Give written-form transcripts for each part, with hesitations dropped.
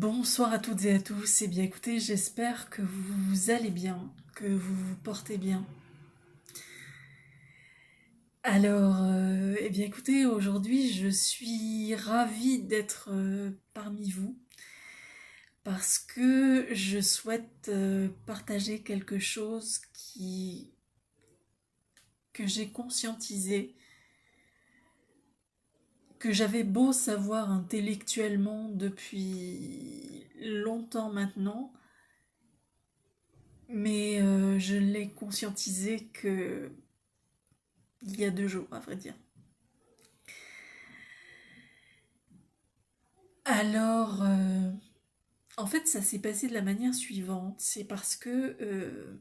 Bonsoir à toutes et à tous. Eh bien écoutez, j'espère que vous allez bien, que vous vous portez bien. Alors, eh bien écoutez, aujourd'hui je suis ravie d'être parmi vous parce que je souhaite partager quelque chose que j'ai conscientisé, que j'avais beau savoir intellectuellement depuis longtemps maintenant, mais je l'ai conscientisé que il y a 2 jours, à vrai dire. Alors, en fait, ça s'est passé de la manière suivante. C'est parce que,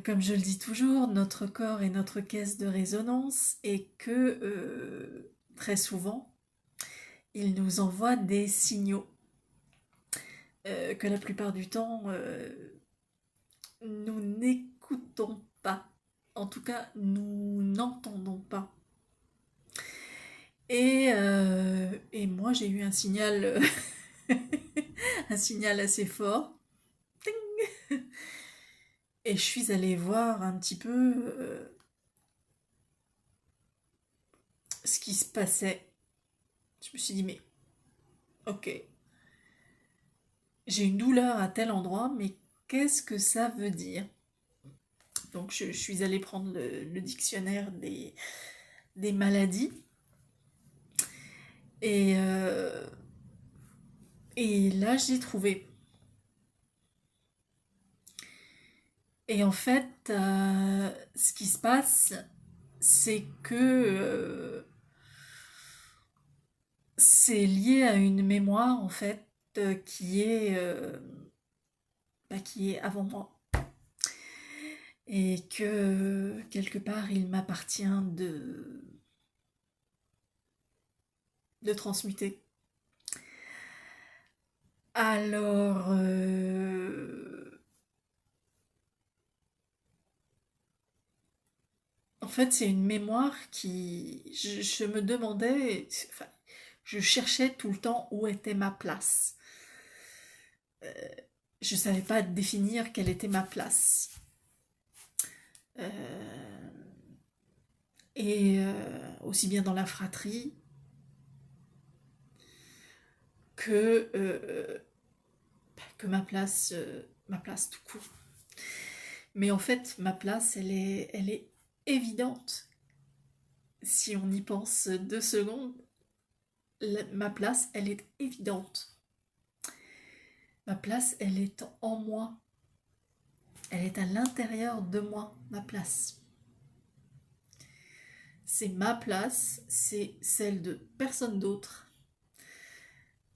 comme je le dis toujours, notre corps est notre caisse de résonance et que, très souvent, il nous envoie des signaux que la plupart du temps, nous n'écoutons pas. En tout cas, nous n'entendons pas. Et moi, j'ai eu un signal, un signal assez fort. Et je suis allée voir un petit peu ce qui se passait. Je me suis dit, mais ok, j'ai une douleur à tel endroit, mais qu'est-ce que ça veut dire? Donc je suis allée prendre le dictionnaire des maladies. Et, euh, et là, j'ai trouvé. Et en fait, ce qui se passe, c'est que c'est lié à une mémoire, en fait, qui est avant moi. Et que quelque part il m'appartient de transmuter. Alors, en fait, c'est une mémoire je me demandais, enfin, je cherchais tout le temps où était ma place. Je ne savais pas définir quelle était ma place. Euh, et aussi bien dans la fratrie que, que ma place tout court. Mais en fait, ma place, elle est évidente. Si on y pense 2 secondes, ma place, elle est évidente. Ma place, elle est en moi. Elle est à l'intérieur de moi, ma place. C'est ma place, c'est celle de personne d'autre.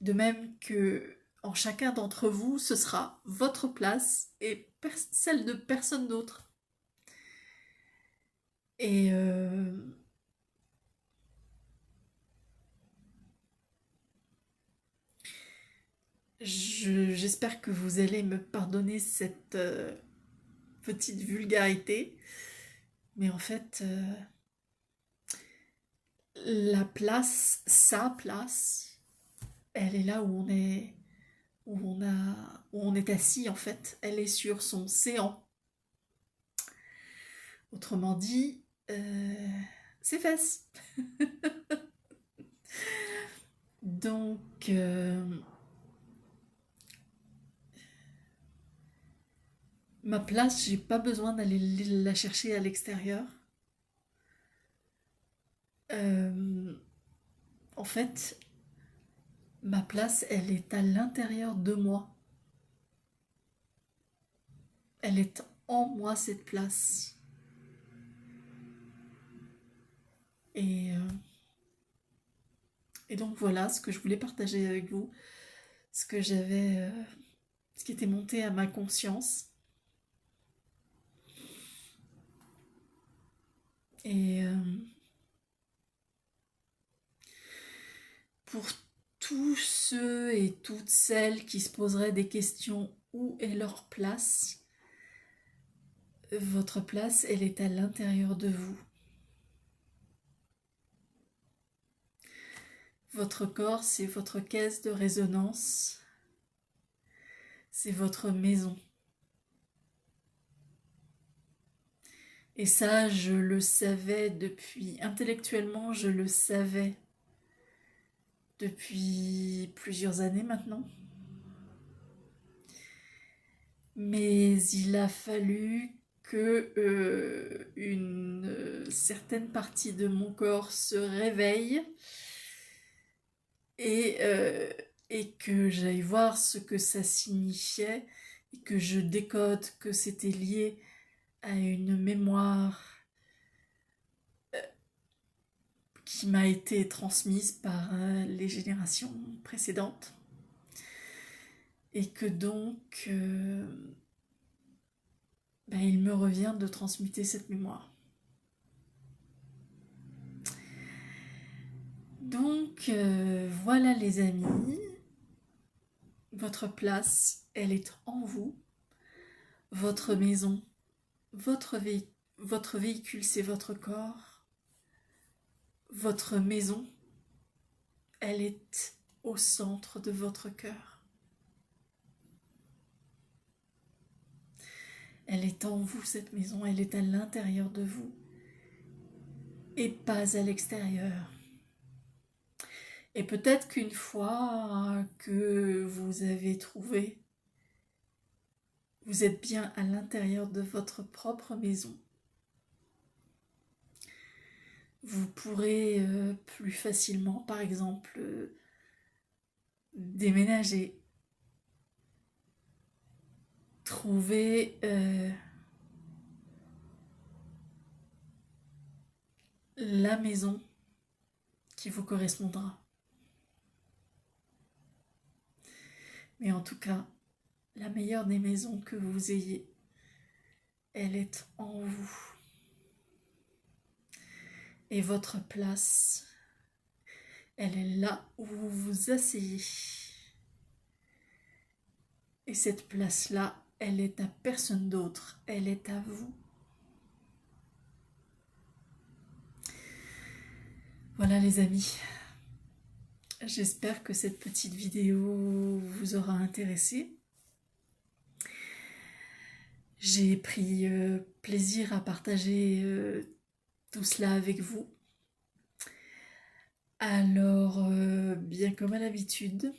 De même que en chacun d'entre vous, ce sera votre place et celle de personne d'autre. Et j'espère que vous allez me pardonner cette petite vulgarité. Mais en fait, la place, sa place, elle est là où on est assis en fait. Elle est sur son séant. Autrement dit, ses fesses. Donc, ma place, j'ai pas besoin d'aller la chercher à l'extérieur. Euh, En fait, ma place, elle est à l'intérieur de moi. Elle est en moi, cette place. Et, euh, et donc voilà ce que je voulais partager avec vous, ce que ce qui était monté à ma conscience. Et pour tous ceux et toutes celles qui se poseraient des questions, où est leur place? Votre place, elle est à l'intérieur de vous. Votre corps, c'est votre caisse de résonance, c'est votre maison. Et ça, je le savais depuis, intellectuellement, je le savais depuis plusieurs années maintenant. Mais il a fallu que une certaine partie de mon corps se réveille et, euh, et que j'aille voir ce que ça signifiait et que je décode que c'était lié à une mémoire qui m'a été transmise par les générations précédentes et que donc il me revient de transmuter cette mémoire. Donc voilà les amis, votre place, elle est en vous, votre maison, votre véhicule, c'est votre corps, votre maison, elle est au centre de votre cœur. Elle est en vous, cette maison, elle est à l'intérieur de vous et pas à l'extérieur. Et peut-être qu'une fois que vous avez trouvé, vous êtes bien à l'intérieur de votre propre maison, vous pourrez plus facilement, par exemple, déménager, trouver la maison qui vous correspondra. Mais en tout cas, la meilleure des maisons que vous ayez, elle est en vous. Et votre place, elle est là où vous vous asseyez. Et cette place-là, elle est à personne d'autre, elle est à vous. Voilà les amis, j'espère que cette petite vidéo vous aura intéressé. J'ai pris plaisir à partager tout cela avec vous. Alors, bien comme à l'habitude,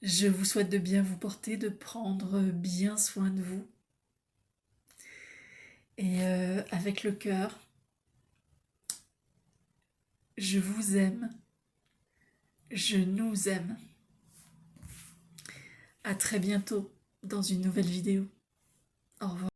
je vous souhaite de bien vous porter, de prendre bien soin de vous. Et avec le cœur, je vous aime, je nous aime. À très bientôt dans une nouvelle vidéo. Au revoir.